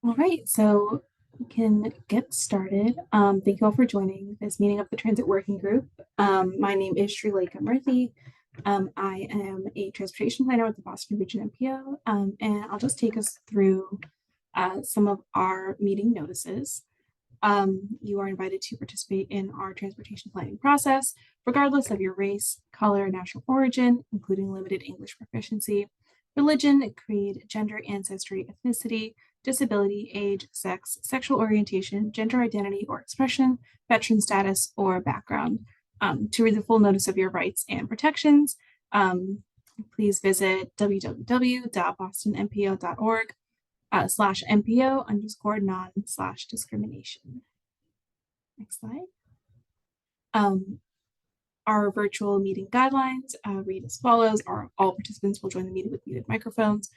All right, so we can get started. Thank you all for joining this meeting of the Transit Working Group. My name is Srilekha Murthy. I am a transportation planner with the Boston Region MPO, and I'll just take us through some of our meeting notices. You are invited to participate in our transportation planning process, regardless of your race, color, national origin, including limited English proficiency, religion, creed, gender, ancestry, ethnicity, disability, age, sex, sexual orientation, gender identity or expression, veteran status, or background. To read the full notice of your rights and protections, please visit www.bostonmpo.org /MPO_non/discrimination. Next slide. Our virtual meeting guidelines read as follows. All participants will join the meeting with muted microphones.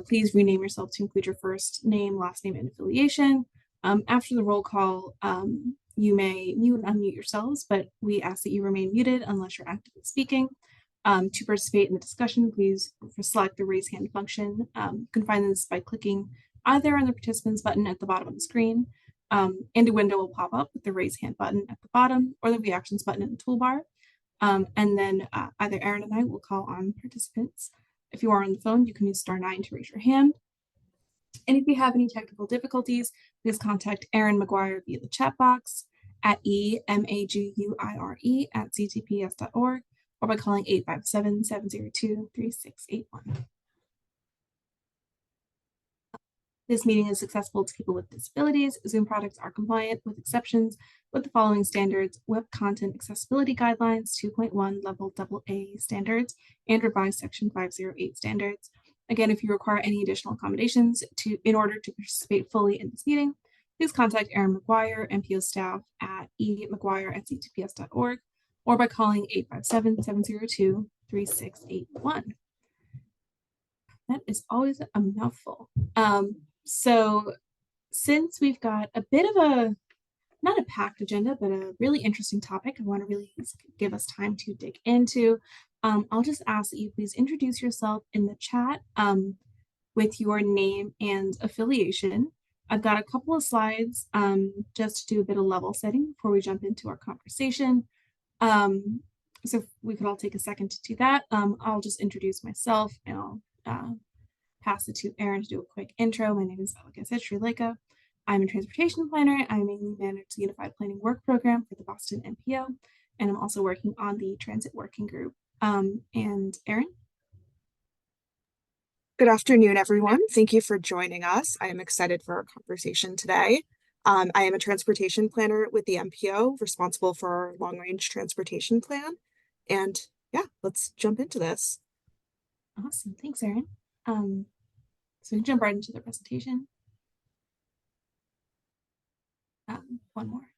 Please rename yourself to include your first name, last name, and affiliation. After the roll call, you may mute and unmute yourselves, but we ask that you remain muted unless you're actively speaking. To participate in the discussion, please select the raise hand function. You can find this by clicking either on the participants button at the bottom of the screen, and a window will pop up with the raise hand button at the bottom or the reactions button in the toolbar. And then either Aaron and I will call on participants. If you are on the phone, you can use *9 to raise your hand. And if you have any technical difficulties, please contact Aaron McGuire via the chat box at emaguire@ctps.org or by calling 857-702-3681. This meeting is accessible to people with disabilities. Zoom products are compliant with exceptions with the following standards: Web Content Accessibility Guidelines 2.1 Level AA standards and revised Section 508 standards. Again, if you require any additional accommodations in order to participate fully in this meeting, please contact Aaron McGuire, MPO staff at emaguire@ctps.org or by calling 857-702-3681. That is always a mouthful. So since we've got a bit of not a packed agenda, but a really interesting topic I want to really give us time to dig into, I'll just ask that you please introduce yourself in the chat with your name and affiliation. I've got a couple of slides just to do a bit of level setting before we jump into our conversation. So if we could all take a second to do that. I'll just introduce myself and I'll pass it to Aaron to do a quick intro. My name is, like I said, Srilekha. I'm a transportation planner. I mainly manage the Unified Planning Work Program for the Boston MPO, and I'm also working on the Transit Working Group. And Aaron? Good afternoon, everyone. Thank you for joining us. I am excited for our conversation today. I am a transportation planner with the MPO, responsible for our long-range transportation plan. And yeah, let's jump into this. Awesome. Thanks, Aaron. So we jump right into the presentation. One more.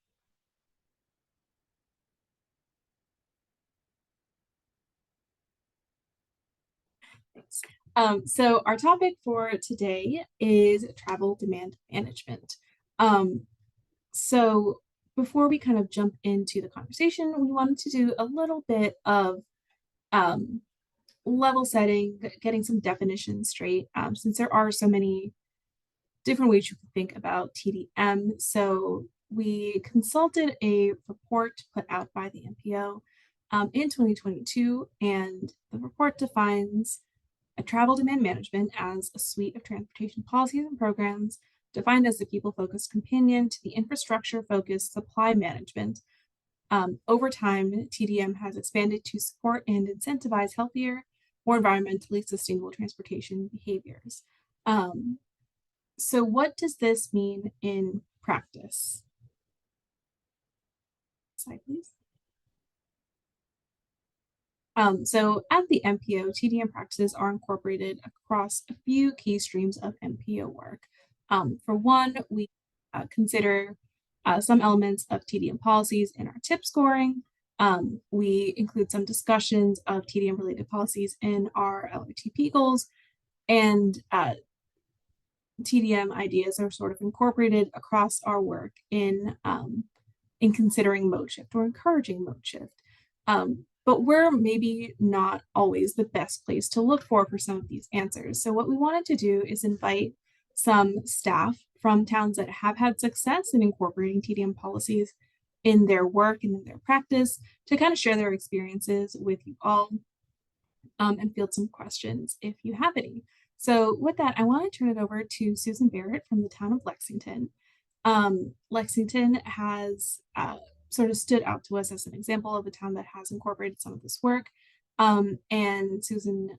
Thanks. So our topic for today is travel demand management. So before we kind of jump into the conversation, we wanted to do a little bit of level setting, getting some definitions straight, since there are so many different ways you can think about TDM. So we consulted a report put out by the MPO in 2022, and the report defines a travel demand management as a suite of transportation policies and programs defined as the people-focused companion to the infrastructure-focused supply management. Over time, TDM has expanded to support and incentivize healthier, more environmentally sustainable transportation behaviors. So what does this mean in practice? Slide, please. So at the MPO, TDM practices are incorporated across a few key streams of MPO work. For one, we consider some elements of TDM policies in our TIP scoring. We include some discussions of TDM related policies in our LRTP goals, and TDM ideas are sort of incorporated across our work in considering mode shift or encouraging mode shift. But we're maybe not always the best place to look for some of these answers. So what we wanted to do is invite some staff from towns that have had success in incorporating TDM policies in their work and in their practice to kind of share their experiences with you all, and field some questions if you have any. So with that, I want to turn it over to Susan Barrett from the town of Lexington. Lexington has sort of stood out to us as an example of a town that has incorporated some of this work. And Susan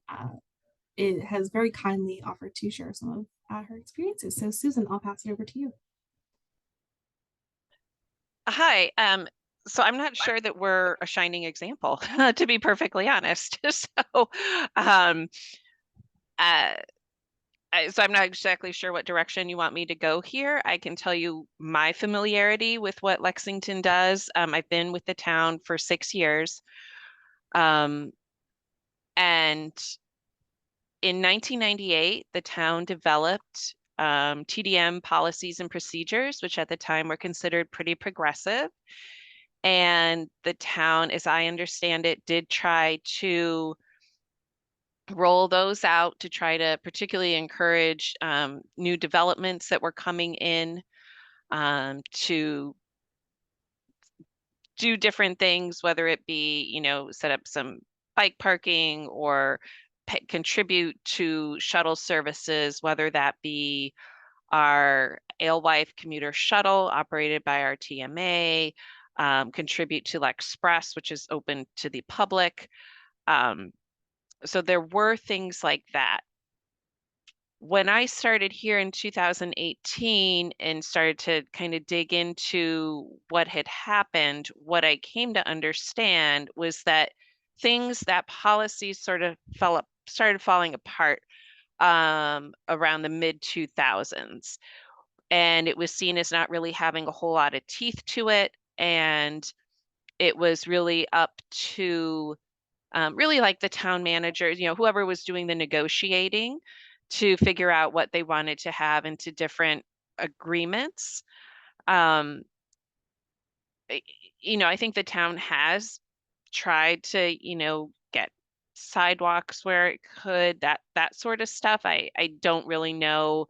it has very kindly offered to share some of her experiences. So Susan, I'll pass it over to you. Hi. So I'm not sure that we're a shining example, to be perfectly honest. Um, uh, so I'm not exactly sure what direction you want me to go here. I can tell you my familiarity with what Lexington does. I've been with the town for 6 years. And in 1998, the town developed TDM policies and procedures, which at the time were considered pretty progressive. And the town, as I understand it, did try to roll those out to try to particularly encourage new developments that were coming in, to do different things, whether it be, set up some bike parking or contribute to shuttle services, whether that be our Alewife commuter shuttle operated by our TMA, contribute to Lexpress, which is open to the public. So there were things like that. When I started here in 2018 and started to kind of dig into what had happened, what I came to understand was that policies sort of started falling apart around the mid 2000s. And it was seen as not really having a whole lot of teeth to it. And it was really up to really like the town managers, whoever was doing the negotiating to figure out what they wanted to have into different agreements. I think the town has tried to, get sidewalks where it could, that sort of stuff. I don't really know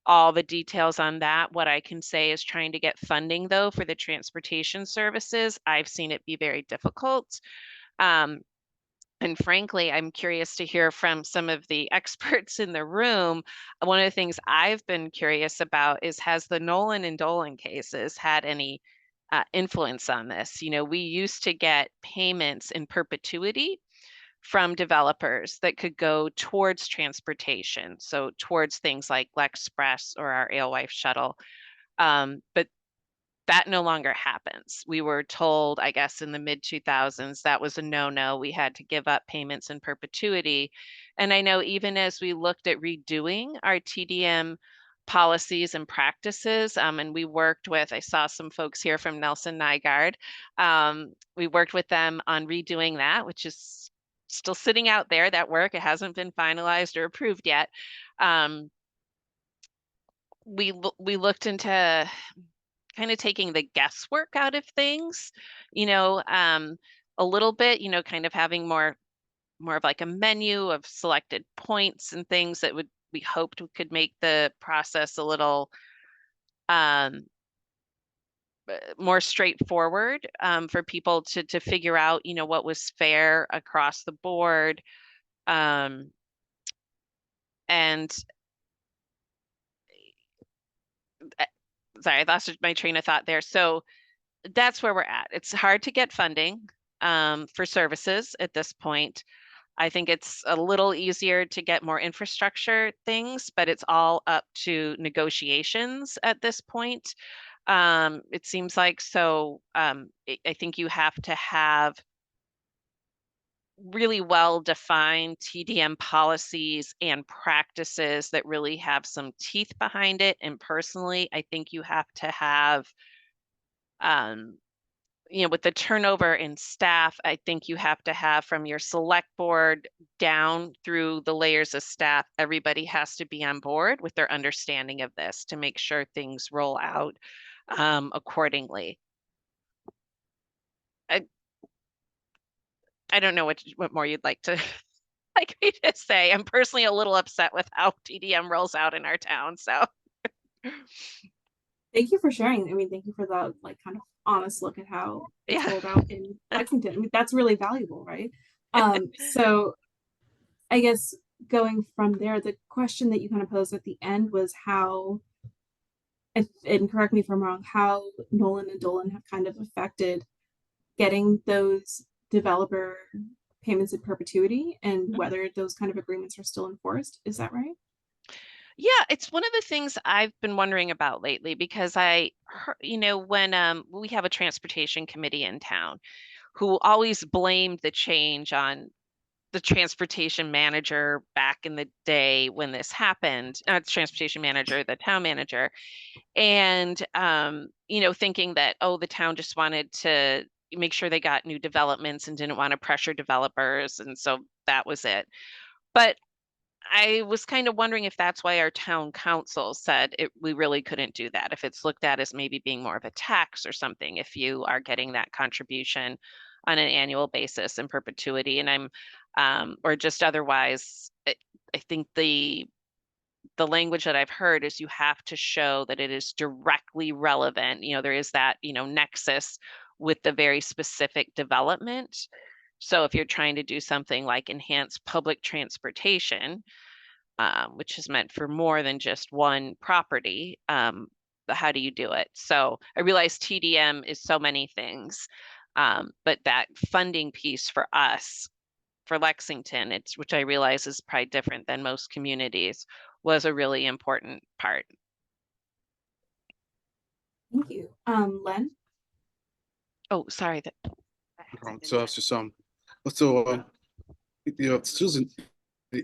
all the details on that. What I can say is trying to get funding though for the transportation services. I've seen it be very difficult. And frankly, I'm curious to hear from some of the experts in the room. One of the things I've been curious about is, has the Nolan and Dolan cases had any influence on this? We used to get payments in perpetuity from developers that could go towards transportation, so towards things like Lexpress or our Alewife shuttle. But that no longer happens. We were told, I guess, in the mid 2000s, that was a no-no. We had to give up payments in perpetuity. And I know even as we looked at redoing our TDM policies and practices, and we worked with, I saw some folks here from Nelson Nygaard. We worked with them on redoing that, which is still sitting out there, that work. It hasn't been finalized or approved yet. We looked into kind of taking the guesswork out of things, a little bit, kind of having more of like a menu of selected points and things that we hoped could make the process a little more straightforward, for people to figure out, what was fair across the board. And sorry, I lost my train of thought there. So that's where we're at. It's hard to get funding for services at this point. I think it's a little easier to get more infrastructure things, but it's all up to negotiations at this point. It seems like so. I think you have to have really well-defined TDM policies and practices that really have some teeth behind it. And personally, I think you have to have, with the turnover in staff, I think you have to have from your select board down through the layers of staff, everybody has to be on board with their understanding of this to make sure things roll out accordingly. I don't know what more you'd like to like me to say. I'm personally a little upset with how TDM rolls out in our town. So Thank you for sharing. I mean, thank you for the like kind of honest look at how it's Yeah. rolled out in Lexington. I mean, that's really valuable, right? So I guess going from there, the question that you kind of posed at the end was how, if, and correct me if I'm wrong, how Nolan and Dolan have kind of affected getting those developer payments in perpetuity and Mhm. whether those kind of agreements are still enforced. Is that right? Yeah, it's one of the things I've been wondering about lately because I heard, when we have a transportation committee in town who always blamed the change on the transportation manager back in the day when this happened, not the transportation manager, the town manager, and thinking that, oh, the town just wanted to make sure they got new developments and didn't want to pressure developers, and so that was it. But I was kind of wondering if that's why our town council said we really couldn't do that, if it's looked at as maybe being more of a tax or something, if you are getting that contribution on an annual basis in perpetuity. And or just otherwise, I think the language that I've heard is you have to show that it is directly relevant. There is that, nexus with the very specific development. So if you're trying to do something like enhance public transportation, which is meant for more than just one property, how do you do it? So I realize TDM is so many things, but that funding piece for us, for Lexington, which I realize is probably different than most communities, was a really important part. Thank you. Len? Oh, sorry. So it's just so Susan,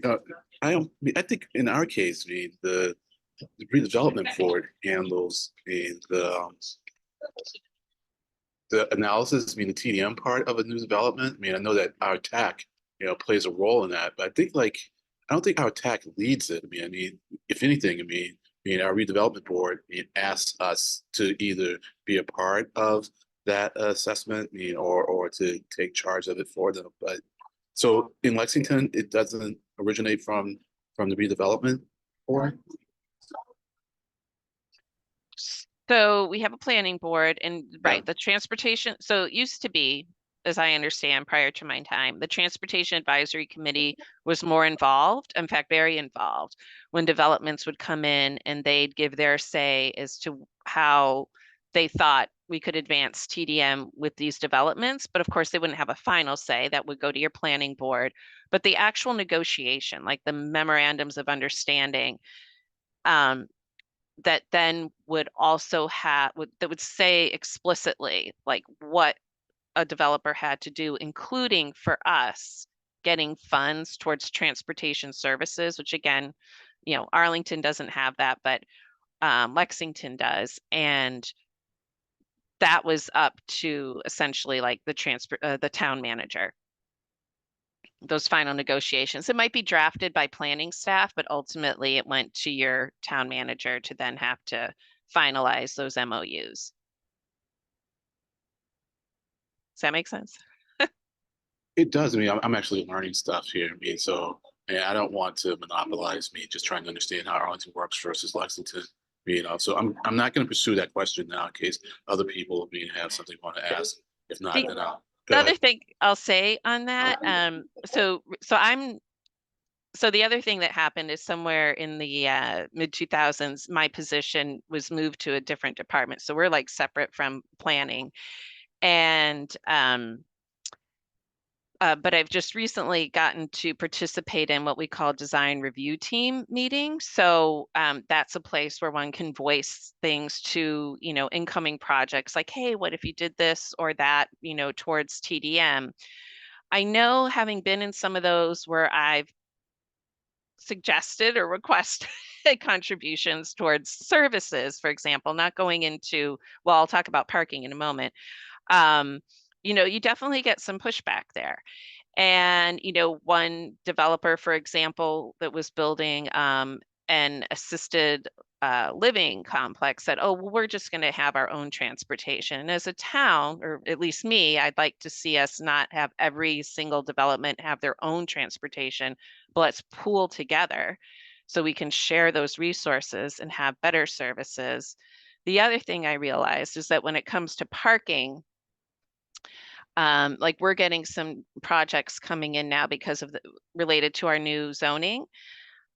uh, I think in our case, the redevelopment board handles the analysis, the TDM part of a new development. I know that our TAC, plays a role in that, but I don't think our TAC leads it. If anything, our redevelopment board, asks us to either be a part of that assessment, or to take charge of it for them. But so in Lexington, it doesn't originate from the redevelopment board. So we have a planning board and Yeah. right, the transportation. So it used to be, as I understand, prior to my time, the Transportation Advisory Committee was more involved, in fact, very involved, when developments would come in and they'd give their say as to how they thought we could advance TDM with these developments. But of course, they wouldn't have a final say. That would go to your planning board. But the actual negotiation, like the memorandums of understanding, that then would also that would say explicitly like what a developer had to do, including for us getting funds towards transportation services, which again, Arlington doesn't have that, but Lexington does. And that was up to essentially like the town manager, those final negotiations. It might be drafted by planning staff, but ultimately it went to your town manager to then have to finalize those MOUs. Does that make sense? It does. I'm actually learning stuff here. I don't want to monopolize just trying to understand how Arlington works versus Lexington. So I'm not going to pursue that question now in case other people have something want to ask. If not, The, then I'll the go other ahead. thing I'll say on that, so the other thing that happened is somewhere in the mid 2000s, my position was moved to a different department. So we're like separate from planning. And but I've just recently gotten to participate in what we call design review team meetings. So that's a place where one can voice things to, incoming projects like, hey, what if you did this or that, towards TDM. I know, having been in some of those where I've suggested or requested contributions towards services, for example, not going into, well, I'll talk about parking in a moment. You definitely get some pushback there. And, one developer, for example, that was building an assisted living complex said, oh, well, we're just going to have our own transportation. And as a town, or at least me, I'd like to see us not have every single development have their own transportation, but let's pool together so we can share those resources and have better services. The other thing I realized is that when it comes to parking, like we're getting some projects coming in now because of related to our new zoning.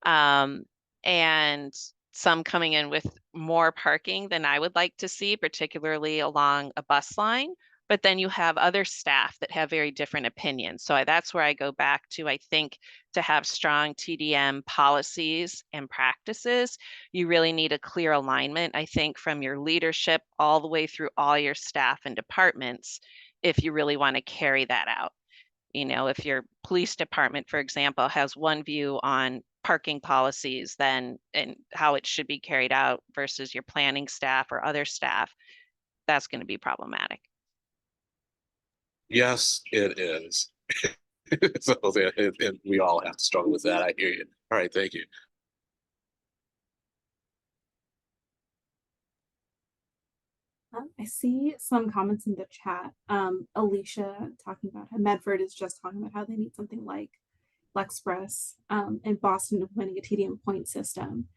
And some coming in with more parking than I would like to see, particularly along a bus line. But then you have other staff that have very different opinions. So that's where I go back to, I think, to have strong TDM policies and practices, you really need a clear alignment, I think, from your leadership all the way through all your staff and departments, if you really want to carry that out. You know, if your police department, for example, has one view on parking policies, then and how it should be carried out versus your planning staff or other staff, that's going to be problematic. Yes, it is. So and we all have to struggle with that. I hear you. All right, thank you. I see some comments in the chat. Alicia talking about how Medford is just talking about how they need something like Lexpress, and Boston implementing a TDM point system.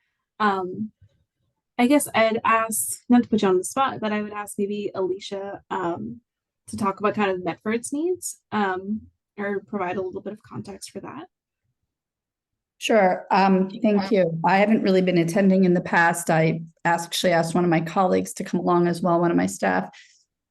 I guess I'd ask, not to put you on the spot, but I would ask maybe Alicia to talk about kind of Medford's needs, or provide a little bit of context for that. Sure. Thank you. I haven't really been attending in the past. I actually asked one of my colleagues to come along as well, one of my staff,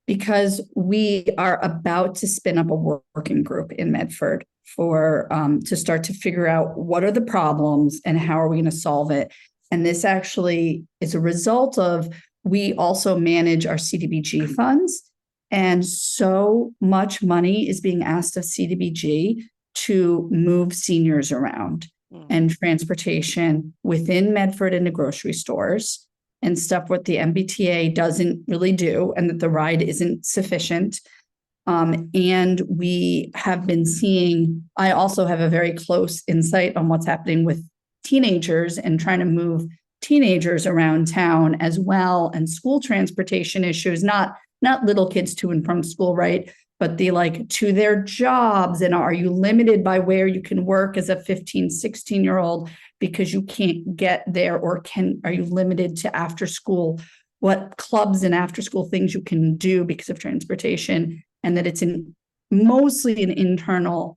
because we are about to spin up a working group in Medford for to start to figure out what are the problems and how are we going to solve it. And this actually is a result of, we also manage our CDBG funds. And so much money is being asked of CDBG to move seniors around and transportation within Medford into grocery stores and stuff what the MBTA doesn't really do, and that the ride isn't sufficient. And we have been seeing, I also have a very close insight on what's happening with teenagers and trying to move teenagers around town as well, and school transportation issues, not little kids to and from school, right? But the like to their jobs, and are you limited by where you can work as a 15, 16-year-old because you can't get there, or are you limited to after school, what clubs and after school things you can do because of transportation, and that it's mostly an internal,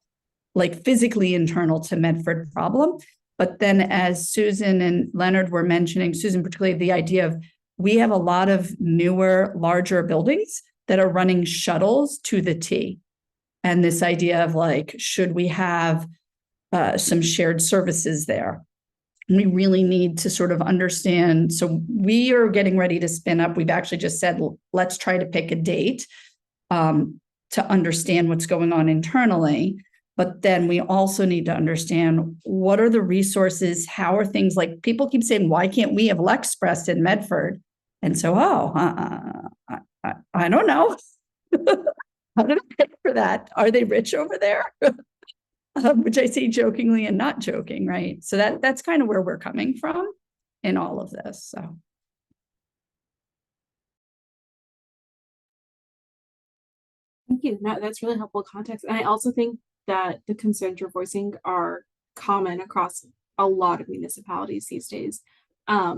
like physically internal to Medford problem. But then as Susan and Leonard were mentioning, Susan particularly, the idea of we have a lot of newer, larger buildings that are running shuttles to the T. And this idea of like, should we have some shared services there? We really need to sort of understand. So we are getting ready to spin up. We've actually just said, let's try to pick a date to understand what's going on internally. But then we also need to understand what are the resources, how are things, like people keep saying, why can't we have Lexpress in Medford? And so, I don't know. How did I pay for that? Are they rich over there? Which I say jokingly and not joking, right? So that's kind of where we're coming from in all of this. So. Thank you. No, that's really helpful context. And I also think that the concerns you're voicing are common across a lot of municipalities these days. I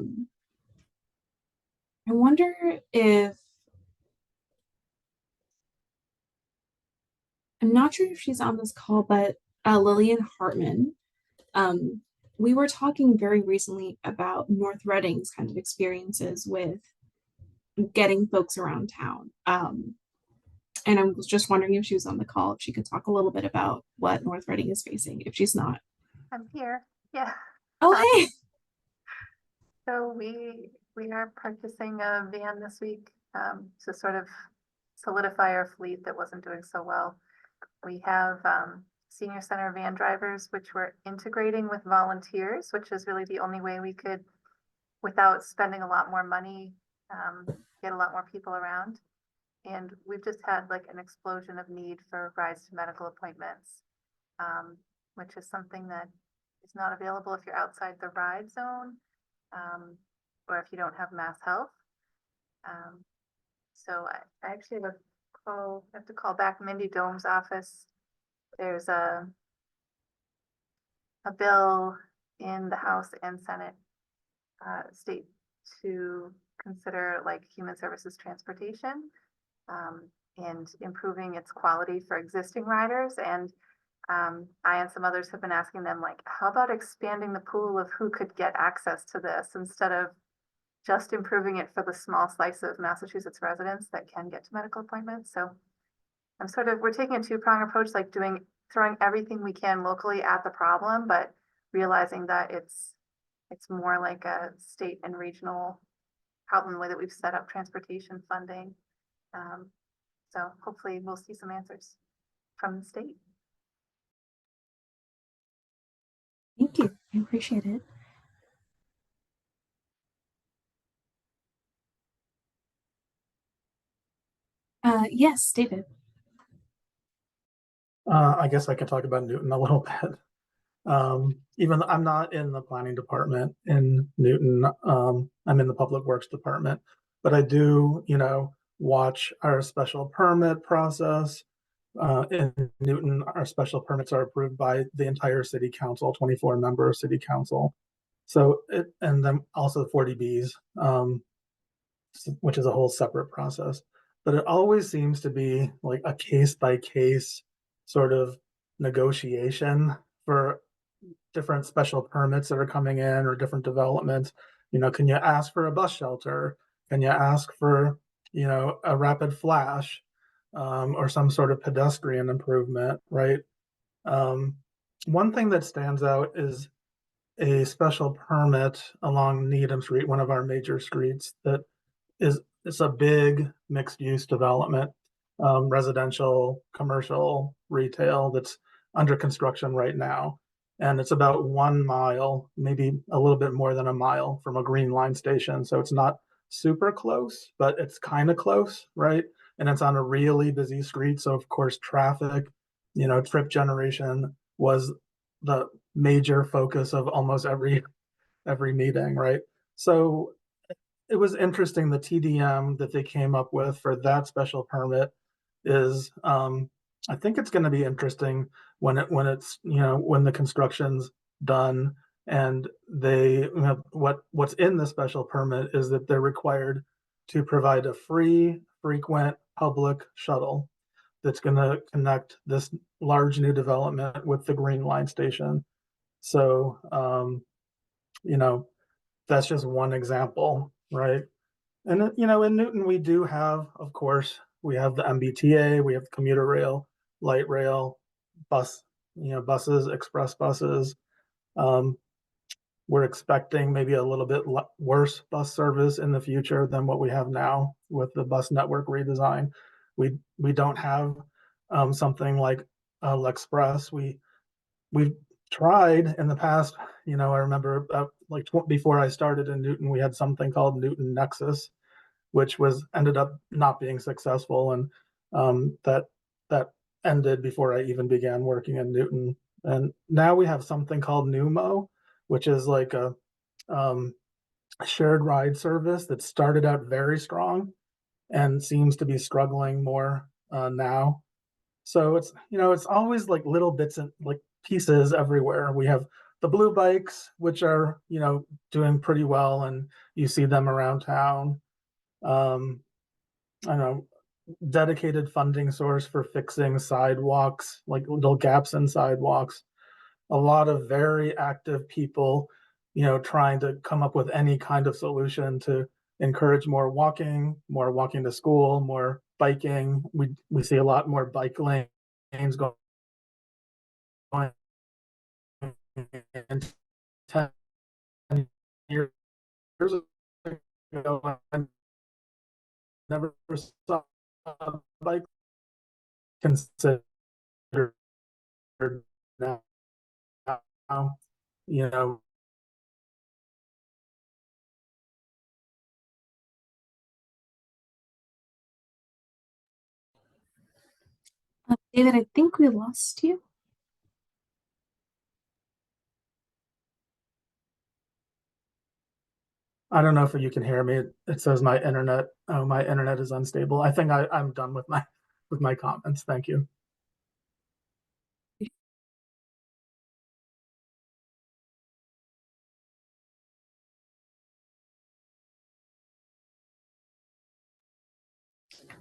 wonder if, I'm not sure if she's on this call, but Lillian Hartman, we were talking very recently about North Reading's kind of experiences with getting folks around town. And I was just wondering if she was on the call, if she could talk a little bit about what North Reading is facing, if she's not. I'm here. Yeah. Oh, hey. So we are purchasing a van this week to sort of solidify our fleet that wasn't doing so well. We have senior center van drivers, which we're integrating with volunteers, which is really the only way we could, without spending a lot more money, get a lot more people around. And we've just had like an explosion of need for rides to medical appointments, which is something that is not available if you're outside the ride zone, or if you don't have Mass Health. So I actually have to call back Mindy Dome's office. There's a bill in the House and Senate state to consider like human services transportation and improving its quality for existing riders. And I and some others have been asking them, like, how about expanding the pool of who could get access to this instead of just improving it for the small slice of Massachusetts residents that can get to medical appointments. So we're taking a two-pronged approach, like throwing everything we can locally at the problem, but realizing that it's more like a state and regional problem, the way that we've set up transportation funding. So hopefully we'll see some answers from the state. Thank you. I appreciate it. Yes, David. I guess I could talk about Newton a little bit. Even though I'm not in the planning department in Newton, I'm in the public works department, but I do, watch our special permit process. In Newton, our special permits are approved by the entire city council, 24-member city council. So and then also 40Bs, which is a whole separate process. But it always seems to be like a case by case sort of negotiation for different special permits that are coming in or different developments. Can you ask for a bus shelter? Can you ask for, a rapid flash or some sort of pedestrian improvement, right? One thing that stands out is a special permit along Needham Street, one of our major streets, that it's a big mixed use development, residential, commercial, retail, that's under construction right now. And it's about 1 mile, maybe a little bit more than a mile from a Green Line station. So it's not super close, but it's kind of close, right? And it's on a really busy street. So of course, traffic, trip generation was the major focus of almost every meeting, right? So it was interesting, the TDM that they came up with for that special permit is, I think it's going to be interesting when the construction's done, and they what's in the special permit is that they're required to provide a free, frequent public shuttle that's going to connect this large new development with the Green Line station. So, that's just one example, right? And in Newton, we do have, of course, we have the MBTA, we have commuter rail, light rail, buses, express buses. We're expecting maybe a little bit worse bus service in the future than what we have now with the bus network redesign. We don't have something like L'Express. We've tried in the past. I remember before I started in Newton, we had something called Newton Nexus, which ended up not being successful, and that ended before I even began working in Newton. And now we have something called Numo, which is like a shared ride service that started out very strong and seems to be struggling more now. So it's always like little bits and like pieces everywhere. We have the blue bikes, which are doing pretty well, and you see them around town. I know, dedicated funding source for fixing sidewalks, like little gaps in sidewalks. A lot of very active people, trying to come up with any kind of solution to encourage more walking to school, more biking. We see a lot more bike lanes going in 10 years ago. I never saw a bike considered now. David, I think we lost you. I don't know if you can hear me. It says my internet is unstable. I think I'm done with my comments. Thank you.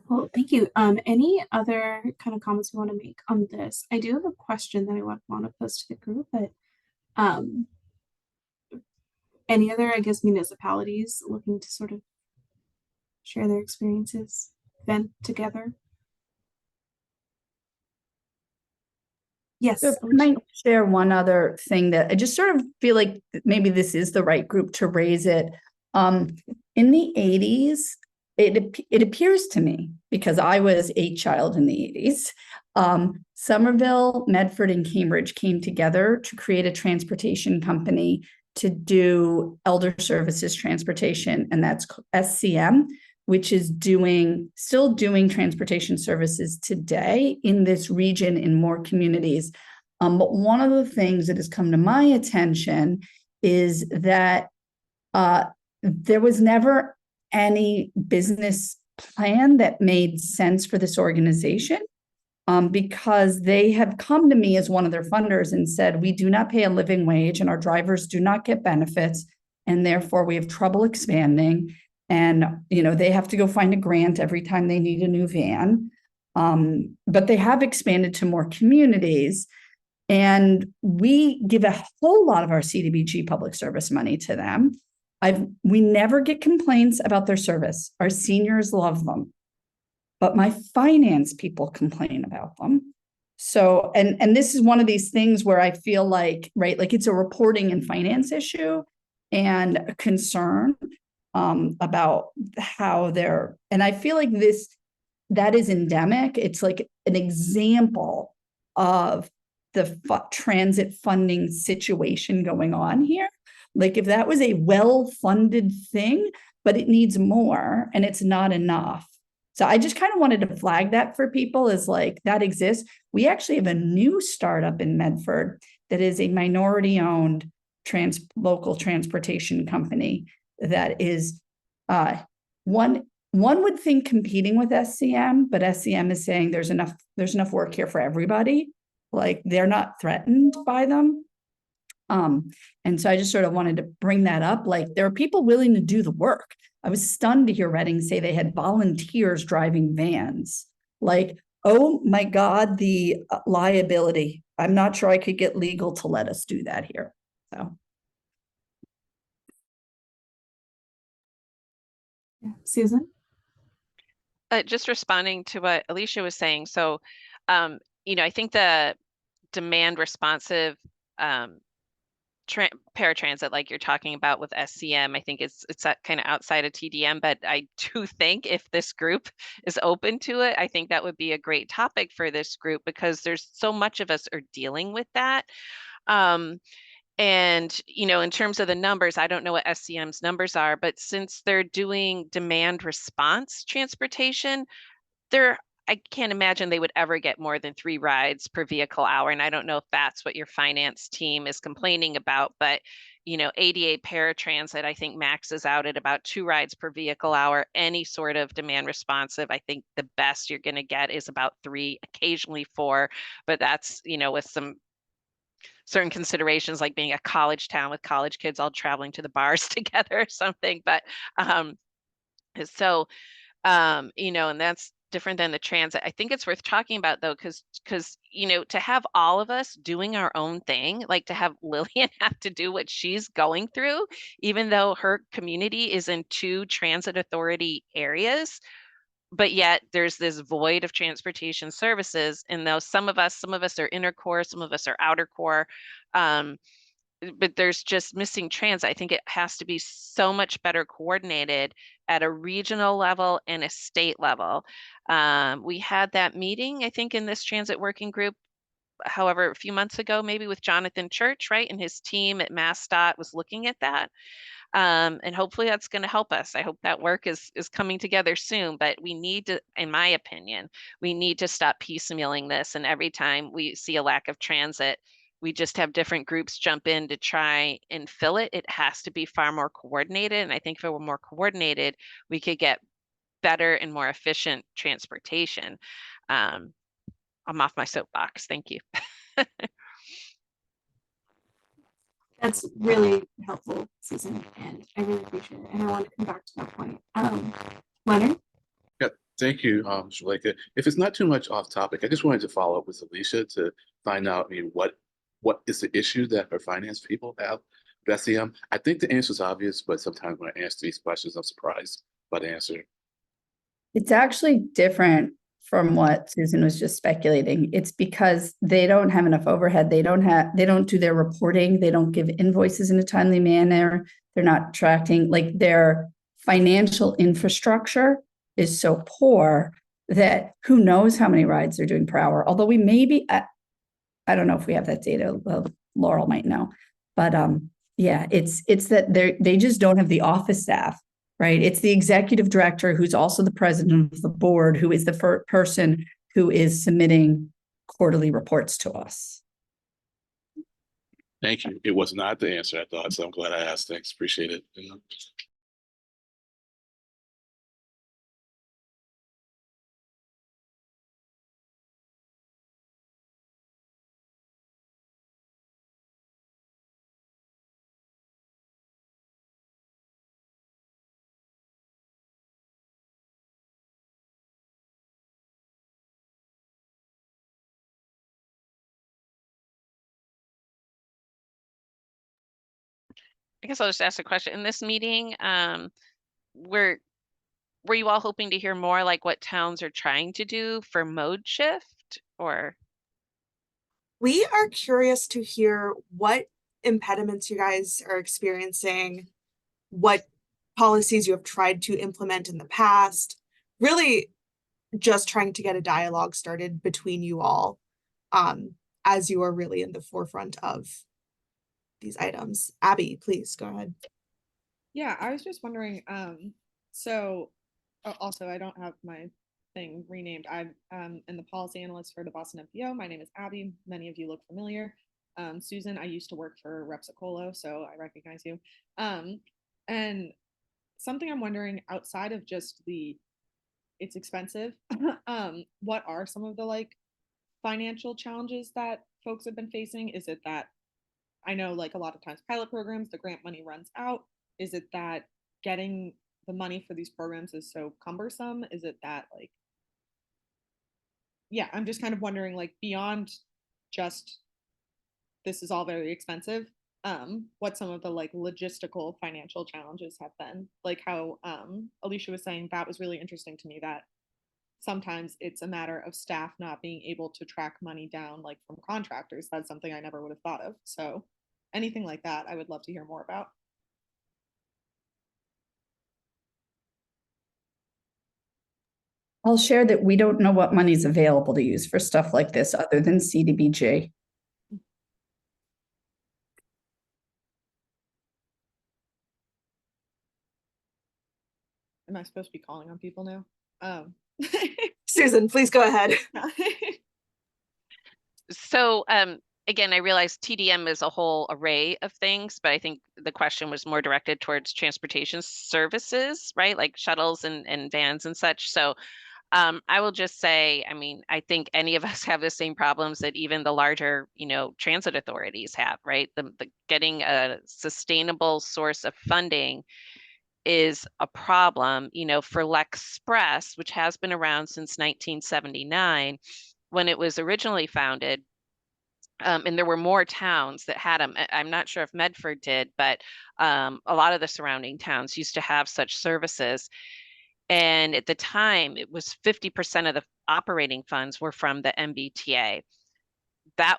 Well, thank you. Any other kind of comments you want to make on this? I do have a question that I want to post to the group, but um, any other, I guess, municipalities looking to sort of share their experiences, vent together? Yes, So I Alicia. might share one other thing that I just sort of feel like maybe this is the right group to raise it. In the 80s, it appears to me, because I was a child in the 80s, Somerville, Medford, and Cambridge came together to create a transportation company to do elder services transportation, and that's SCM, which is still doing transportation services today in this region in more communities. But one of the things that has come to my attention is that there was never any business plan that made sense for this organization, because they have come to me as one of their funders and said, we do not pay a living wage and our drivers do not get benefits, and therefore we have trouble expanding. And, they have to go find a grant every time they need a new van. But they have expanded to more communities. And we give a whole lot of our CDBG public service money to them. We never get complaints about their service. Our seniors love them, but my finance people complain about them. So, and this is one of these things where I feel like, right, like it's a reporting and finance issue and a concern about how and I feel like that is endemic. It's like an example of the transit funding situation going on here. Like if that was a well-funded thing, but it needs more and it's not enough. So I just kind of wanted to flag that for people as like that exists. We actually have a new startup in Medford that is a minority-owned local transportation company that is one would think competing with SCM, but SCM is saying there's enough work here for everybody. Like they're not threatened by them. And so I just sort of wanted to bring that up. Like there are people willing to do the work. I was stunned to hear Reading say they had volunteers driving vans. Like, oh my God, the liability. I'm not sure I could get legal to let us do that here. So. Susan? Just responding to what Alicia was saying. So, I think the demand responsive paratransit, like you're talking about with SCM, I think it's that kind of outside of TDM, but I do think if this group is open to it, I think that would be a great topic for this group because there's so much of us are dealing with that. And, in terms of the numbers, I don't know what SCM's numbers are, but since they're doing demand response transportation, I can't imagine they would ever get more than 3 rides per vehicle hour. And I don't know if that's what your finance team is complaining about, but ADA paratransit, I think maxes out at about 2 rides per vehicle hour. Any sort of demand responsive, I think the best you're going to get is about 3, occasionally 4, but that's, with some certain considerations like being a college town with college kids all traveling to the bars together or something. But so, and that's different than the transit. I think it's worth talking about though, because to have all of us doing our own thing, like to have Lillian have to do what she's going through, even though her community is in 2 transit authority areas, but yet there's this void of transportation services. And though some of us are inner core, some of us are outer core, but there's just missing transit. I think it has to be so much better coordinated at a regional level and a state level. We had that meeting, I think, in this transit working group, however, a few months ago, maybe with Jonathan Church, right? And his team at MassDOT was looking at that. And hopefully that's going to help us. I hope that work is coming together soon, but we need to, in my opinion, we need to stop piecemealing this. And every time we see a lack of transit, we just have different groups jump in to try and fill it. It has to be far more coordinated. And I think if it were more coordinated, we could get better and more efficient transportation. I'm off my soapbox. Thank you. That's really helpful, Susan, and I really appreciate it. And I want to come back to that point. Leonard? Yeah, Thank you, Shalika. If it's not too much off topic, I just wanted to follow up with Alicia to find out, what is the issue that her finance people have with SEM? I think the answer is obvious, but sometimes when I answer these questions, I'm surprised by the answer. It's actually different from what Susan was just speculating. It's because they don't have enough overhead. They don't do their reporting. They don't give invoices in a timely manner. They're not tracking, like, their financial infrastructure is so poor that who knows how many rides they're doing per hour. Although we maybe, I don't know if we have that data. Well, Laurel might know, but yeah, it's that they just don't have the office staff. Right. It's the executive director who's also the president of the board, who is the person who is submitting quarterly reports to us. Thank you. It was not the answer I thought, so I'm glad I asked. Thanks. Appreciate it. I guess I'll just ask a question. In this meeting, were you all hoping to hear more like what towns are trying to do for mode shift, or? We are curious to hear what impediments you guys are experiencing, what policies you have tried to implement in the past, really just trying to get a dialogue started between you all, as you are really in the forefront of these items. Abby, please go ahead. Yeah, I was just wondering, so also I don't have my thing renamed. I'm in the policy analyst for the Boston MPO. My name is Abby. Many of you look familiar. Susan, I used to work for Repsicolo, so I recognize you. And something I'm wondering, outside of just it's expensive, what are some of the like financial challenges that folks have been facing? Is it that, I know like a lot of times pilot programs, the grant money runs out. Is it that getting the money for these programs is so cumbersome? Is it that, like, yeah, I'm just kind of wondering, like, beyond just this is all very expensive, what some of the like logistical financial challenges have been. Like how Alicia was saying, that was really interesting to me, that sometimes it's a matter of staff not being able to track money down like from contractors. That's something I never would have thought of. So anything like that, I would love to hear more about. I'll share that we don't know what money's available to use for stuff like this other than CDBG. Am I supposed to be calling on people now? Susan, please go ahead. So again, I realize TDM is a whole array of things, but I think the question was more directed towards transportation services, right? Like shuttles and vans and such. So I will just say, I mean, I think any of us have the same problems that even the larger, transit authorities have, right? The getting a sustainable source of funding is a problem. For Lexpress, which has been around since 1979, when it was originally founded, and there were more towns that had them. I'm not sure if Medford did, but a lot of the surrounding towns used to have such services. And at the time, it was 50% of the operating funds were from the MBTA. That,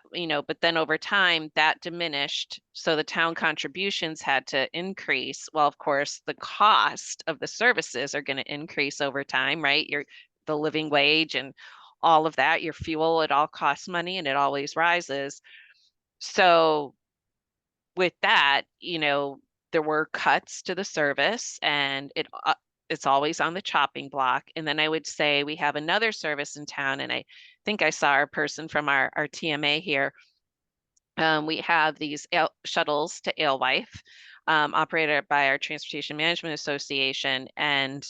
but then over time that diminished. So the town contributions had to increase. Well, of course, the cost of the services are going to increase over time, right? The living wage and all of that, your fuel, it all costs money and it always rises. So with that, there were cuts to the service, and it's always on the chopping block. And then I would say we have another service in town, and I think I saw a person from our TMA here. We have these shuttles to Alewife, operated by our Transportation Management Association, and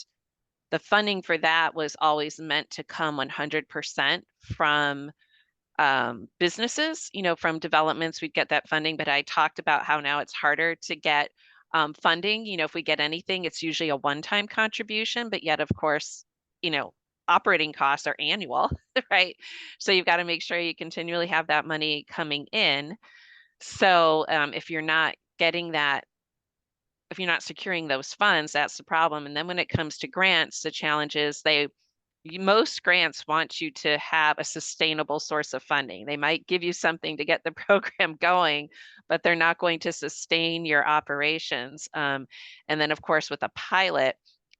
the funding for that was always meant to come 100% from businesses, from developments. We'd get that funding, but I talked about how now it's harder to get funding. If we get anything, it's usually a one-time contribution, but yet, of course, operating costs are annual, right? So you've got to make sure you continually have that money coming in. So if you're not getting that, if you're not securing those funds, that's the problem. And then when it comes to grants, the challenge is most grants want you to have a sustainable source of funding. They might give you something to get the program going, but they're not going to sustain your operations. And then of course, with a pilot,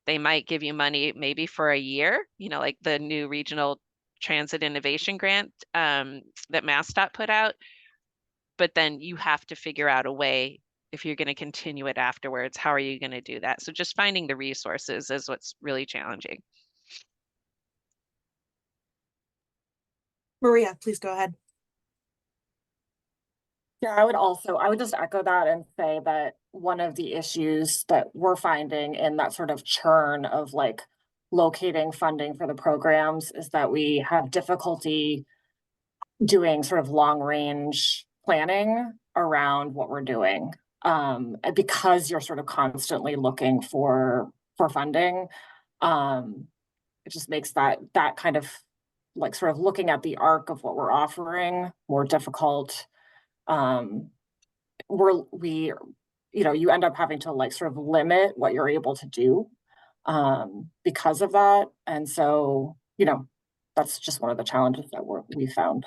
they might give you money maybe for a year, like the new regional transit innovation grant that MassDOT put out. But then you have to figure out a way, if you're going to continue it afterwards, how are you going to do that? So just finding the resources is what's really challenging. Maria, please go ahead. Yeah, I would just echo that and say that one of the issues that we're finding in that sort of churn of like locating funding for the programs is that we have difficulty doing sort of long range planning around what we're doing. Because you're sort of constantly looking for funding, it just makes that kind of like sort of looking at the arc of what we're offering more difficult. You end up having to like sort of limit what you're able to do because of that. And so, that's just one of the challenges that we found.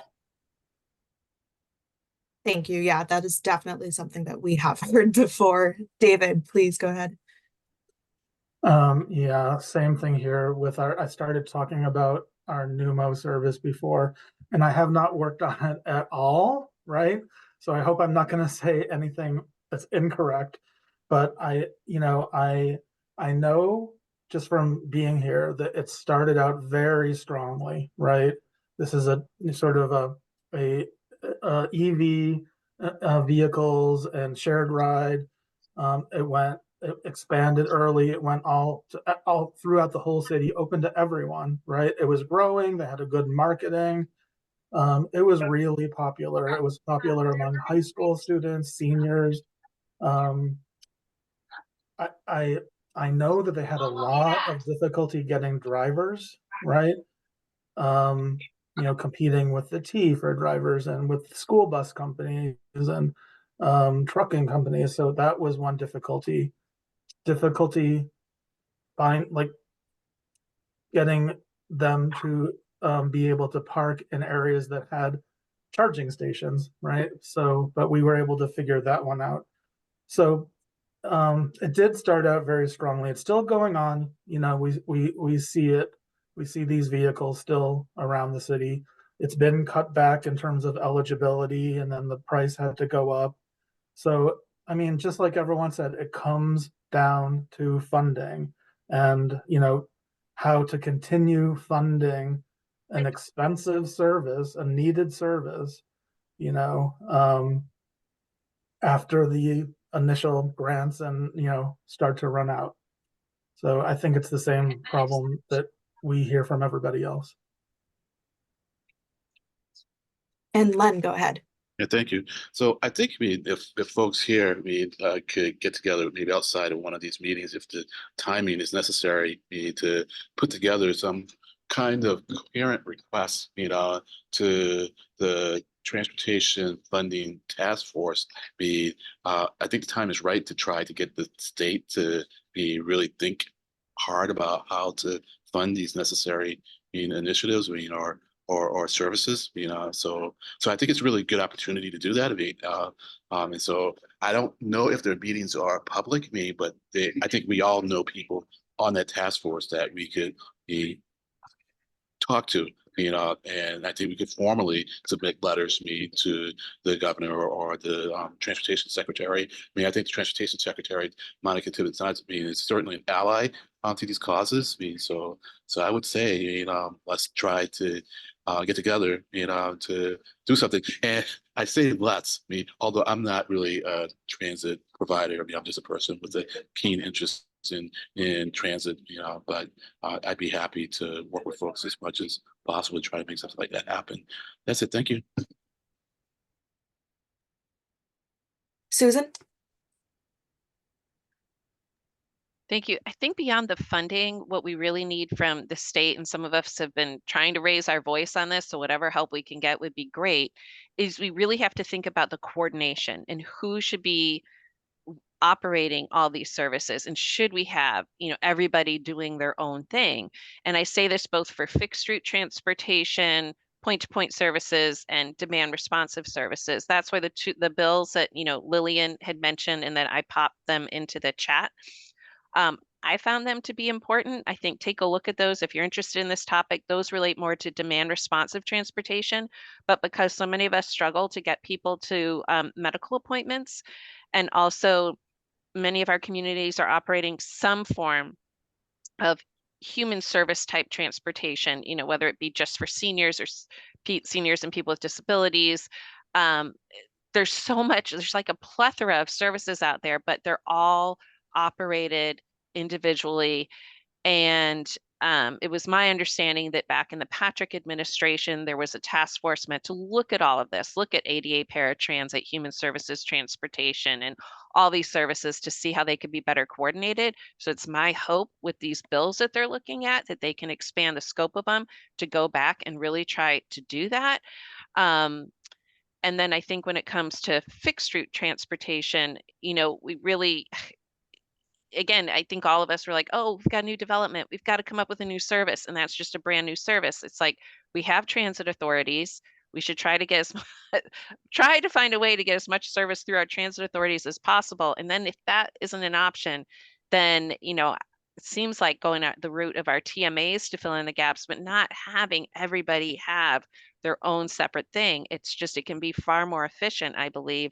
Thank you. Yeah, that is definitely something that we have heard before. David, please go ahead. Yeah, same thing here with I started talking about our Numo service before, and I have not worked on it at all, right? So I hope I'm not going to say anything that's incorrect, but I know just from being here that it started out very strongly, right? This is a sort of a EV vehicles and shared ride. It expanded early. It went all throughout the whole city, open to everyone, right? It was growing. They had a good marketing. It was really popular. It was popular among high school students, seniors. I know that they had a lot of difficulty getting drivers, right? Competing with the T for drivers and with school bus companies and trucking companies. So that was one difficulty getting them to be able to park in areas that had charging stations, right? So, but we were able to figure that one out. So it did start out very strongly. It's still going on. We see it. We see these vehicles still around the city. It's been cut back in terms of eligibility, and then the price had to go up. So, I mean, just like everyone said, it comes down to funding and, how to continue funding an expensive service, a needed service, after the initial grants and, start to run out. So I think it's the same problem that we hear from everybody else. And Len, go ahead. Yeah, thank you. So I think if folks here could get together maybe outside of one of these meetings, if the timing is necessary, to put together some kind of coherent request, to the Transportation Funding Task Force. I think the time is right to try to get the state to really think hard about how to fund these necessary initiatives, or services, so I think it's a really good opportunity to do that. And so I don't know if their meetings are public, but I think we all know people on that task force that we could talk to, and I think we could formally submit letters to the governor or the transportation secretary. I think the transportation secretary, Monica Tibbetts, is certainly an ally to these causes. So I would say, let's try to get together, to do something. And I say let's, although I'm not really a transit provider. I'm just a person with a keen interest in transit, but I'd be happy to work with folks as much as possible to try to make something like that happen. That's it. Thank you. Susan? Thank you. I think beyond the funding, what we really need from the state, and some of us have been trying to raise our voice on this, so whatever help we can get would be great, is we really have to think about the coordination and who should be operating all these services, and should we have, everybody doing their own thing. And I say this both for fixed route transportation, point to point services, and demand responsive services. That's why the bills that Lillian had mentioned and that I popped them into the chat, I found them to be important. I think take a look at those if you're interested in this topic. Those relate more to demand responsive transportation, but because so many of us struggle to get people to medical appointments, and also many of our communities are operating some form of human service type transportation, whether it be just for seniors or seniors and people with disabilities. There's so much, there's like a plethora of services out there, but they're all operated individually. And it was my understanding that back in the Patrick administration, there was a task force meant to look at all of this, look at ADA, paratransit, human services, transportation, and all these services to see how they could be better coordinated. So it's my hope with these bills that they're looking at that they can expand the scope of them to go back and really try to do that. And then I think when it comes to fixed route transportation, we really, again, I think all of us were like, oh, we've got new development. We've got to come up with a new service. And that's just a brand new service. It's like, we have transit authorities. We should try to get try to find a way to get as much service through our transit authorities as possible. And then if that isn't an option, then, it seems like going at the route of our TMAs to fill in the gaps, but not having everybody have their own separate thing. It's just, it can be far more efficient, I believe,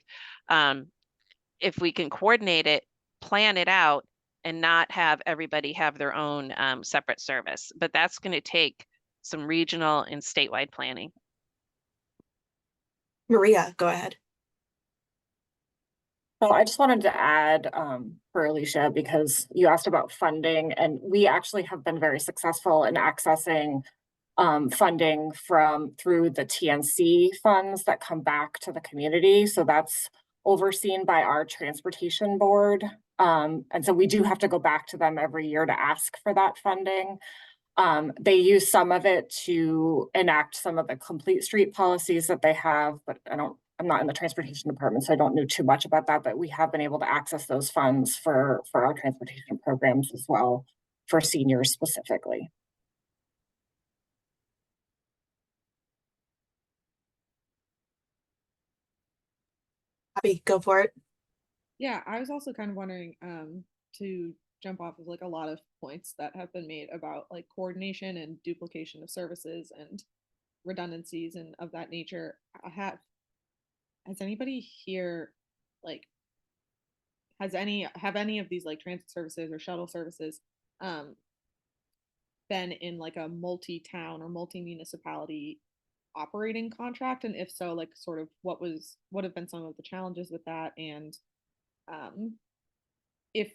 if we can coordinate it, plan it out, and not have everybody have their own separate service. But that's going to take some regional and statewide planning. Maria, go ahead. Well, I just wanted to add for Alicia, because you asked about funding, and we actually have been very successful in accessing funding through the TNC funds that come back to the community. So that's overseen by our transportation board. And so we do have to go back to them every year to ask for that funding. They use some of it to enact some of the complete street policies that they have, but I'm not in the transportation department, so I don't know too much about that, but we have been able to access those funds for our transportation programs as well, for seniors specifically. Abby, go for it. Yeah, I was also kind of wondering to jump off of like a lot of points that have been made about like coordination and duplication of services and redundancies and of that nature. Has anybody here like have any of these like transit services or shuttle services been in like a multi-town or multi-municipality operating contract? And if so, like sort of what have been some of the challenges with that? And if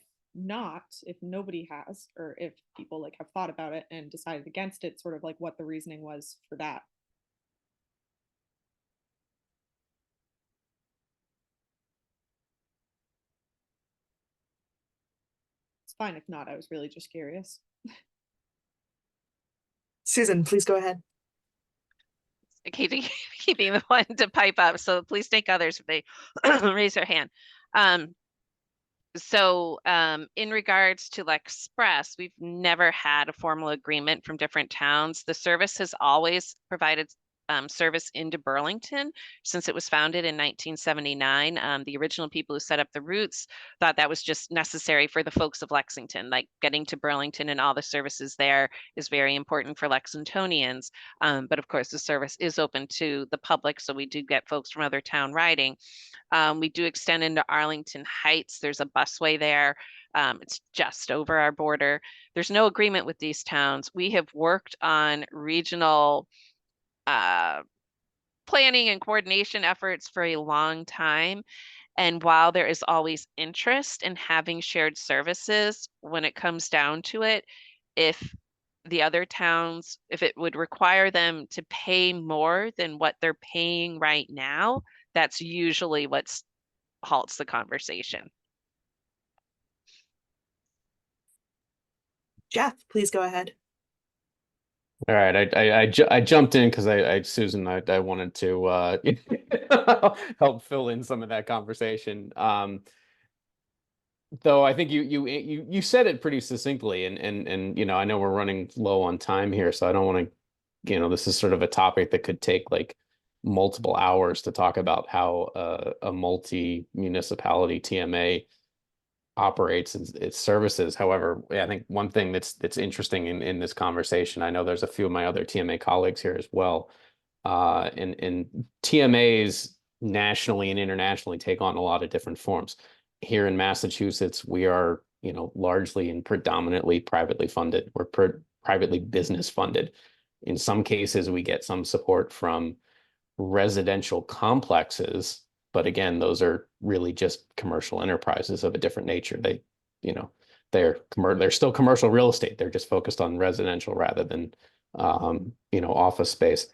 nobody has, or if people like have thought about it and decided against it, sort of like what the reasoning was for that. It's fine if not, I was really just curious. Susan, please go ahead. Keeping the one to pipe up, so please take others if they raise their hand. So in regards to L'Express, we've never had a formal agreement from different towns. The service has always provided service into Burlington since it was founded in 1979. The original people who set up the routes thought that was just necessary for the folks of Lexington. Like getting to Burlington and all the services there is very important for Lexingtonians. But of course, the service is open to the public, so we do get folks from other town riding. We do extend into Arlington Heights. There's a busway there. It's just over our border. There's no agreement with these towns. We have worked on regional planning and coordination efforts for a long time. And while there is always interest in having shared services, when it comes down to it, if the other towns, if it would require them to pay more than what they're paying right now, that's usually what halts the conversation. Jeff, please go ahead. All right, I jumped in because Susan, I wanted to help fill in some of that conversation. Though I think you said it pretty succinctly, and you know, I know we're running low on time here, so I don't want to, you know, this is sort of a topic that could take like multiple hours to talk about how a multi-municipality TMA operates its services. However, I think one thing that's interesting in this conversation, I know there's a few of my other TMA colleagues here as well, and TMAs nationally and internationally take on a lot of different forms. Here in Massachusetts, we are, you know, largely and predominantly privately funded. We're privately business funded. In some cases, we get some support from residential complexes, but again, those are really just commercial enterprises of a different nature. They, you know, they're still commercial real estate. They're just focused on residential rather than, you know, office space.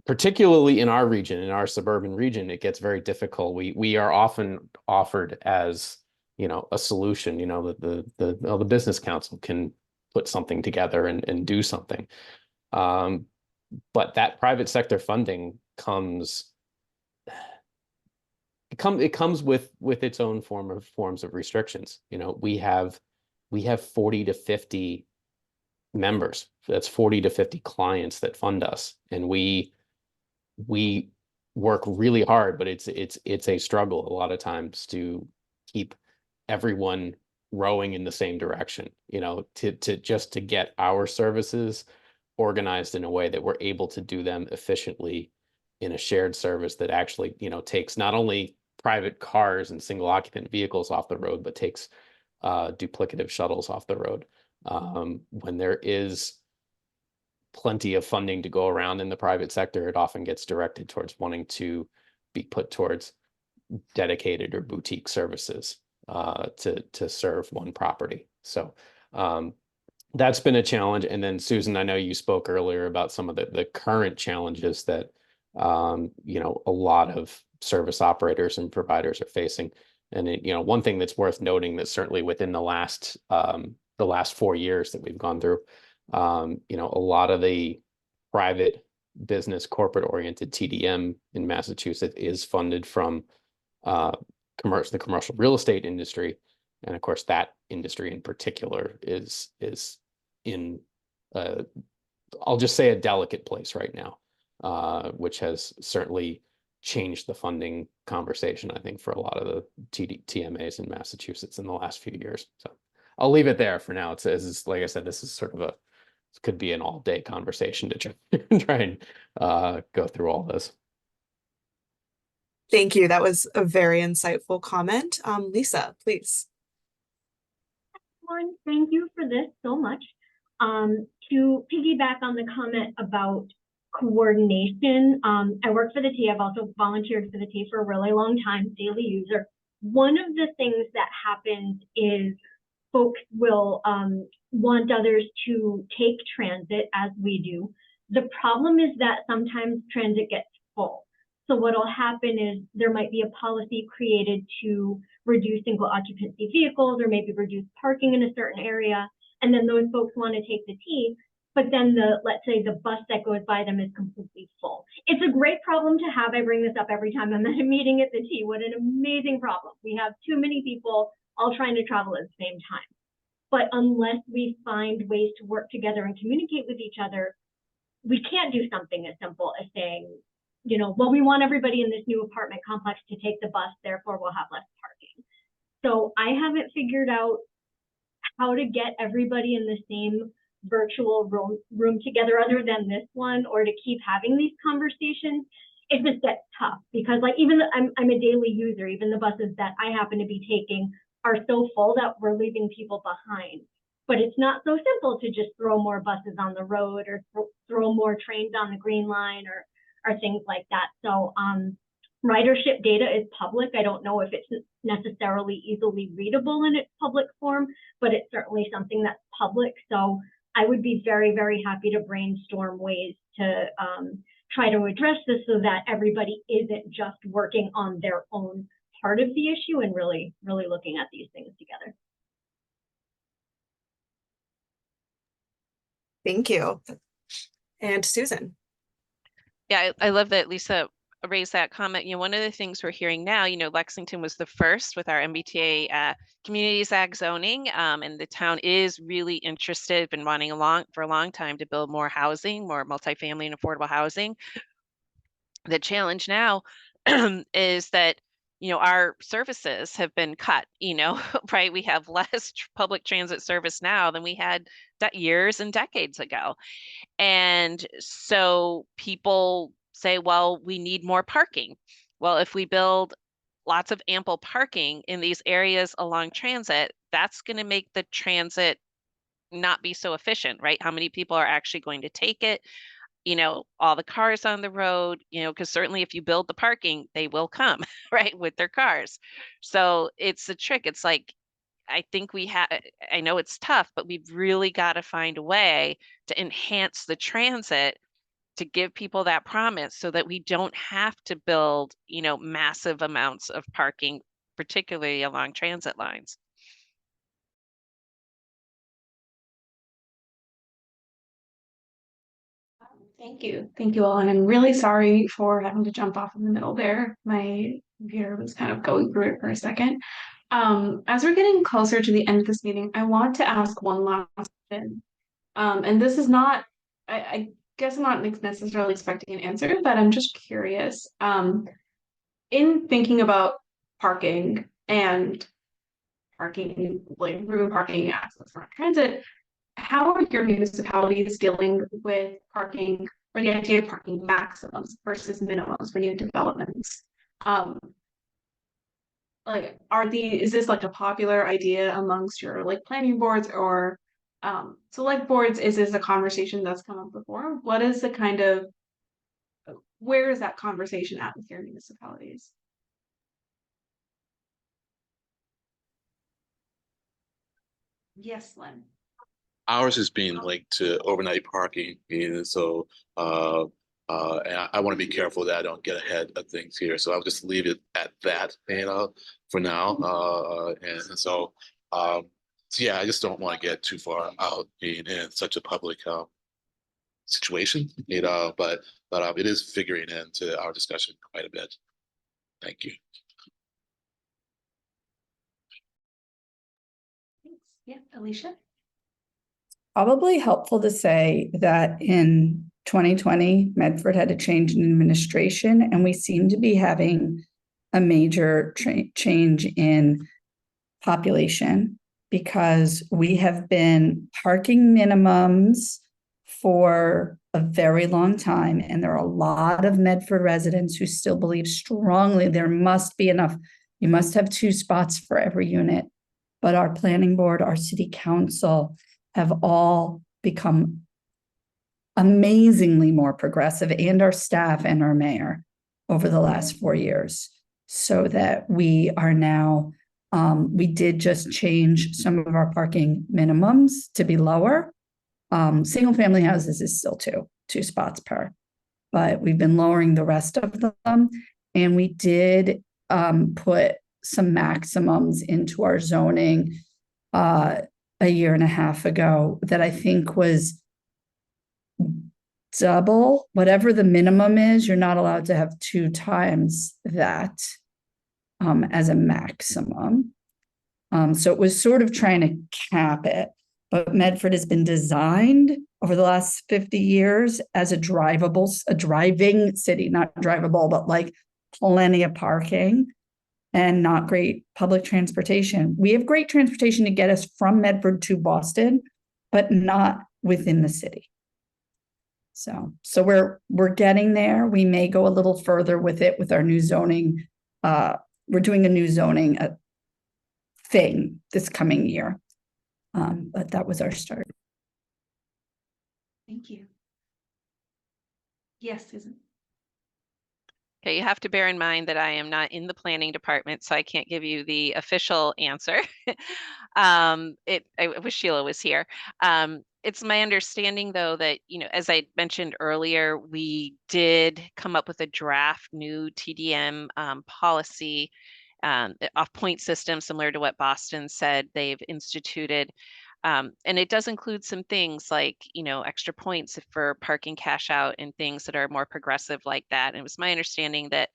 Particularly in our region, in our suburban region, it gets very difficult. We are often offered as, you know, a solution. You know, the business council can put something together and do something. But that private sector funding comes with its own forms of restrictions. You know, we have 40 to 50 members. That's 40 to 50 clients that fund us, and we work really hard, but it's a struggle a lot of times to keep everyone rowing in the same direction, you know, to get our services organized in a way that we're able to do them efficiently in a shared service that actually, you know, takes not only private cars and single occupant vehicles off the road, but takes duplicative shuttles off the road. When there is plenty of funding to go around in the private sector, it often gets directed towards wanting to be put towards dedicated or boutique services to serve one property. So that's been a challenge. And then Susan, I know you spoke earlier about some of the current challenges that you know, a lot of service operators and providers are facing. And you know, one thing that's worth noting that certainly within the last 4 years that we've gone through, you know, a lot of the private business corporate oriented TDM in Massachusetts is funded from the commercial real estate industry. And of course, that industry in particular is in, I'll just say, a delicate place right now, which has certainly changed the funding conversation, I think, for a lot of the TMAs in Massachusetts in the last few years. So I'll leave it there for now. It's like I said, this is sort of could be an all-day conversation to try and go through all this. Thank you. That was a very insightful comment. Lisa, please. Thank you for this so much. To piggyback on the comment about coordination, I work for the T. I've also volunteered for the T for a really long time, daily user. One of the things that happens is folks will want others to take transit, as we do. The problem is that sometimes transit gets full. So what'll happen is there might be a policy created to reduce single occupancy vehicles or maybe reduce parking in a certain area. And then those folks want to take the T, but then let's say the bus that goes by them is completely full. It's a great problem to have. I bring this up every time I'm at a meeting at the T. What an amazing problem. We have too many people all trying to travel at the same time. But unless we find ways to work together and communicate with each other, we can't do something as simple as saying, you know, well, we want everybody in this new apartment complex to take the bus, therefore we'll have less parking. So I haven't figured out how to get everybody in the same virtual room together other than this one, or to keep having these conversations. It just gets tough because, like, even I'm a daily user, even the buses that I happen to be taking are so full that we're leaving people behind. But it's not so simple to just throw more buses on the road or throw more trains on the Green Line or things like that. So ridership data is public. I don't know if it's necessarily easily readable in its public form, but it's certainly something that's public. So I would be very, very happy to brainstorm ways to try to address this so that everybody isn't just working on their own part of the issue and really, really looking at these things together. Thank you. And Susan. Yeah, I love that Lisa raised that comment. One of the things we're hearing now, Lexington was the first with our MBTA communities ag zoning, and the town is really interested, been wanting for a long time to build more housing, more multifamily and affordable housing. The challenge now is that our services have been cut, right? We have less public transit service now than we had years and decades ago. And so people say, well, we need more parking. Well, if we build lots of ample parking in these areas along transit, that's going to make the transit not be so efficient, right? How many people are actually going to take it? All the cars on the road, because certainly if you build the parking, they will come, right, with their cars. So it's a trick. It's like, I think I know it's tough, but we've really got to find a way to enhance the transit to give people that promise so that we don't have to build, massive amounts of parking, particularly along transit lines. Thank you. Thank you all. And I'm really sorry for having to jump off in the middle there. My computer was kind of going through it for a second. As we're getting closer to the end of this meeting, I want to ask one last question. And this is not, I guess I'm not necessarily expecting an answer, but I'm just curious. In thinking about parking and parking, like improving parking access for transit, how are your municipalities dealing with parking or the idea of parking maximums versus minimums for new developments? Is this like a popular idea amongst your planning boards or select boards? Is this a conversation that's come up before? What is the where is that conversation at with your municipalities? Yes, Lynn. Ours is being linked to overnight parking, and so and I want to be careful that I don't get ahead of things here. So I'll just leave it at that, for now. So yeah, I just don't want to get too far out being in such a public situation, but it is figuring into our discussion quite a bit. Thank you. Thanks. Yeah, Alicia. Probably helpful to say that in 2020, Medford had a change in administration, and we seem to be having a major change in population because we have been parking minimums for a very long time. And there are a lot of Medford residents who still believe strongly there must be enough. You must have 2 spots for every unit. But our planning board, our city council have all become amazingly more progressive, and our staff and our mayor over the last 4 years, so that we are now, we did just change some of our parking minimums to be lower. Single family houses is still two spots per, but we've been lowering the rest of them. And we did put some maximums into our zoning a year and a half ago that I think was double whatever the minimum is. You're not allowed to have 2 times that as a maximum. So it was sort of trying to cap it, but Medford has been designed over the last 50 years as a driving city, not drivable, but plenty of parking and not great public transportation. We have great transportation to get us from Medford to Boston, but not within the city. So we're getting there. We may go a little further with it with our new zoning. We're doing a new zoning thing this coming year. But that was our start. Thank you. Yes, Susan. Okay, you have to bear in mind that I am not in the planning department, so I can't give you the official answer. I wish Sheila was here. It's my understanding, though, that, as I mentioned earlier, we did come up with a draft new TDM policy, off-point system, similar to what Boston said they've instituted. And it does include some things like, extra points for parking cash out and things that are more progressive like that. And it was my understanding that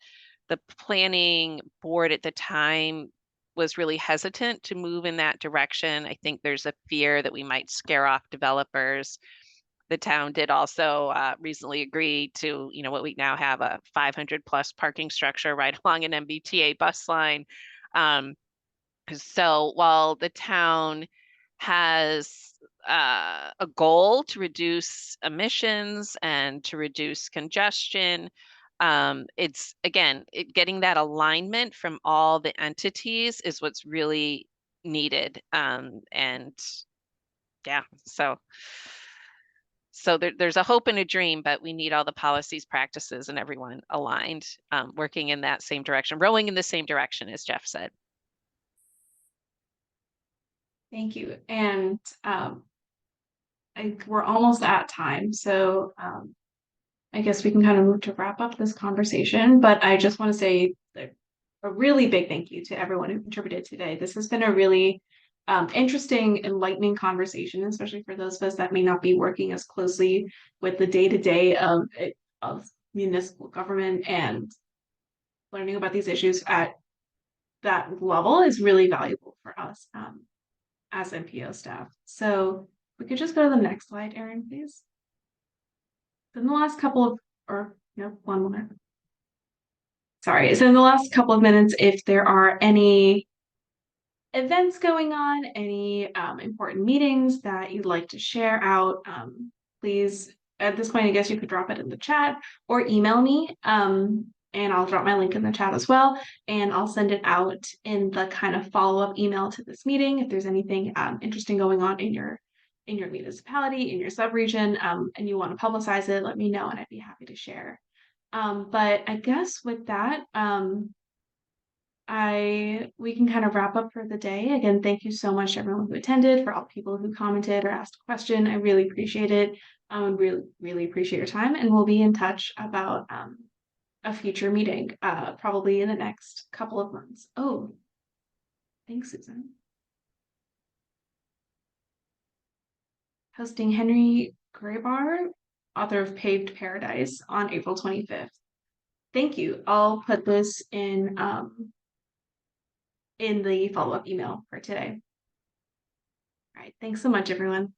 the planning board at the time was really hesitant to move in that direction. I think there's a fear that we might scare off developers. The town did also recently agree to, what we now have, a 500+ parking structure right along an MBTA bus line. So while the town has a goal to reduce emissions and to reduce congestion, it's again, getting that alignment from all the entities is what's really needed. And yeah, so there's a hope and a dream, but we need all the policies, practices, and everyone aligned, working in that same direction, rowing in the same direction, as Jeff said. Thank you. And we're almost at time, so I guess we can kind of move to wrap up this conversation. But I just want to say a really big thank you to everyone who contributed today. This has been a really interesting, enlightening conversation, especially for those of us that may not be working as closely with the day-to-day of municipal government, and learning about these issues at that level is really valuable for us as MPO staff. So we could just go to the next slide, Erin, please. In the last couple of, or no, 1 minute. Sorry, so in the last couple of minutes, if there are any events going on, any important meetings that you'd like to share out, please, at this point, I guess you could drop it in the chat or email me, and I'll drop my link in the chat as well, and I'll send it out in the kind of follow-up email to this meeting if there's anything interesting going on in your municipality, in your subregion, and you want to publicize it, let me know and I'd be happy to share. But I guess with that, we can kind of wrap up for the day. Again, thank you so much to everyone who attended, for all the people who commented or asked a question. I really appreciate it. Really, really appreciate your time, and we'll be in touch about a future meeting, probably in the next couple of months. Oh, thanks, Susan. Hosting Henry Graybar, author of Paved Paradise, on April 25th. Thank you. I'll put this in the follow-up email for today. All right, thanks so much, everyone.